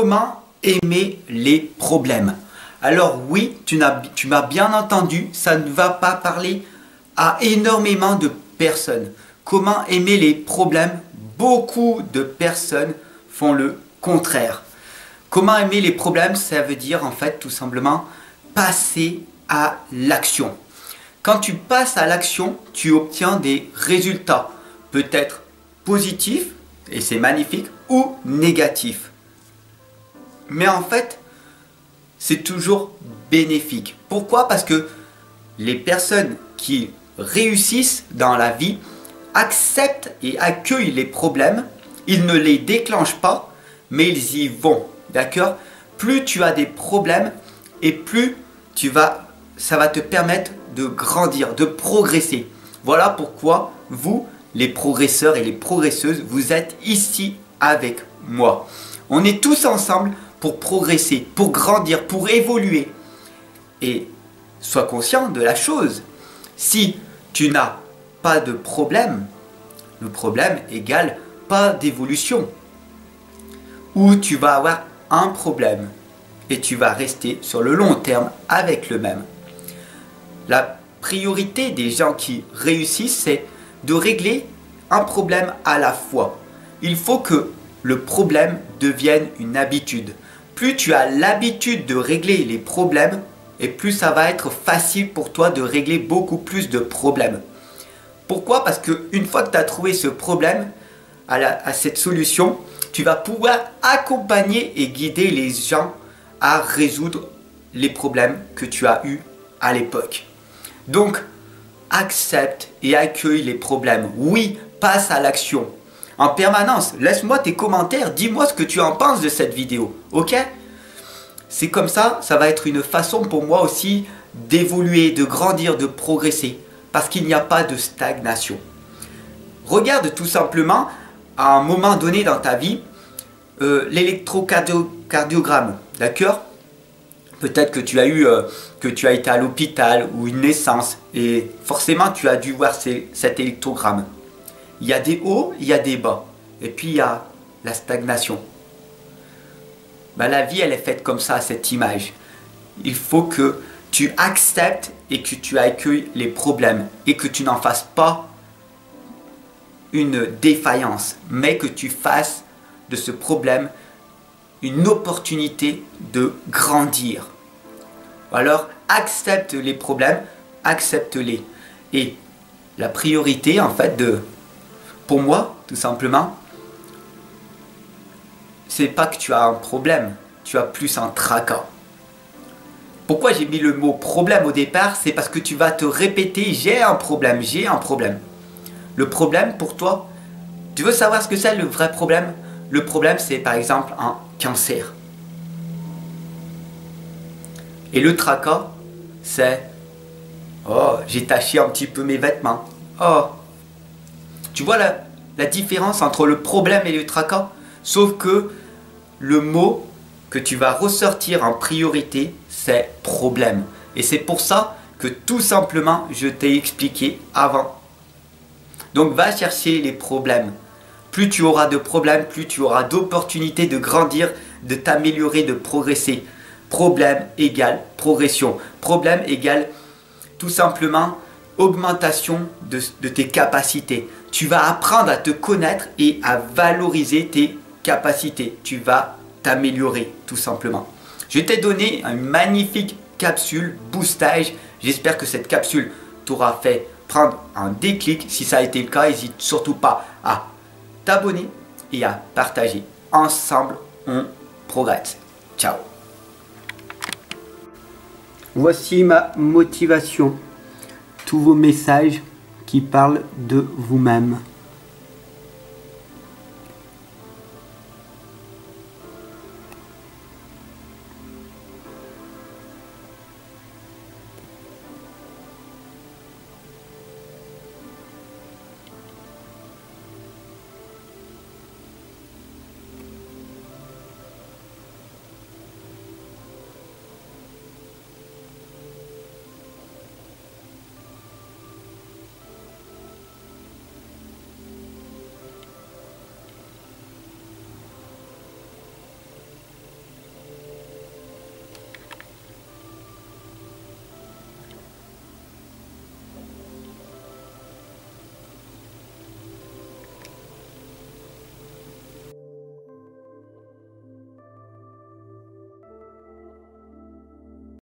Comment aimer les problèmes? Alors oui, tu m'as bien entendu, ça ne va pas parler à énormément de personnes. Comment aimer les problèmes? Beaucoup de personnes font le contraire. Comment aimer les problèmes? Ça veut dire en fait tout simplement passer à l'action. Quand tu passes à l'action, tu obtiens des résultats, peut-être positifs, et c'est magnifique, ou négatifs. Mais en fait, c'est toujours bénéfique. Pourquoi? Parce que les personnes qui réussissent dans la vie acceptent et accueillent les problèmes. Ils ne les déclenchent pas, mais ils y vont. D'accord? Plus tu as des problèmes et plus ça va te permettre de grandir, de progresser. Voilà pourquoi vous, les progresseurs et les progresseuses, vous êtes ici avec moi. On est tous ensemble pour progresser, pour grandir, pour évoluer. Et sois conscient de la chose. Si tu n'as pas de problème, le problème égale pas d'évolution. Ou tu vas avoir un problème et tu vas rester sur le long terme avec le même. La priorité des gens qui réussissent, c'est de régler un problème à la fois. Il faut que le problème devienne une habitude. Plus tu as l'habitude de régler les problèmes, et plus ça va être facile pour toi de régler beaucoup plus de problèmes. Pourquoi? Parce qu'une fois que tu as trouvé ce problème, à cette solution, tu vas pouvoir accompagner et guider les gens à résoudre les problèmes que tu as eus à l'époque. Donc, accepte et accueille les problèmes. Oui, passe à l'action. En permanence, laisse-moi tes commentaires, dis-moi ce que tu en penses de cette vidéo, ok? C'est comme ça, ça va être une façon pour moi aussi d'évoluer, de grandir, de progresser. Parce qu'il n'y a pas de stagnation. Regarde tout simplement, à un moment donné dans ta vie, l'électrocardiogramme, d'accord? Peut-être que tu as été à l'hôpital ou une naissance et forcément tu as dû voir cet électrogramme. Il y a des hauts, il y a des bas. Et puis il y a la stagnation. Ben, la vie, elle est faite comme ça, cette image. Il faut que tu acceptes et que tu accueilles les problèmes. Et que tu n'en fasses pas une défaillance. Mais que tu fasses de ce problème une opportunité de grandir. Alors, accepte les problèmes, accepte-les. Et la priorité, en fait, pour moi, tout simplement, c'est pas que tu as un problème, tu as plus un tracas. Pourquoi j'ai mis le mot problème au départ? C'est parce que tu vas te répéter, j'ai un problème, j'ai un problème. Le problème pour toi, tu veux savoir ce que c'est le vrai problème? Le problème, c'est par exemple un cancer. Et le tracas, c'est oh, j'ai taché un petit peu mes vêtements. Oh, tu vois la différence entre le problème et le tracas? Sauf que le mot que tu vas ressortir en priorité, c'est problème. Et c'est pour ça que tout simplement, je t'ai expliqué avant. Donc va chercher les problèmes. Plus tu auras de problèmes, plus tu auras d'opportunités de grandir, de t'améliorer, de progresser. Problème égale progression. Problème égale tout simplement augmentation de tes capacités. Tu vas apprendre à te connaître et à valoriser tes capacités. Tu vas t'améliorer tout simplement. Je t'ai donné une magnifique capsule boostage. J'espère que cette capsule t'aura fait prendre un déclic. Si ça a été le cas, n'hésite surtout pas à t'abonner et à partager. Ensemble, on progresse. Ciao. Voici ma motivation. Tous vos messages qui parlent de vous-même.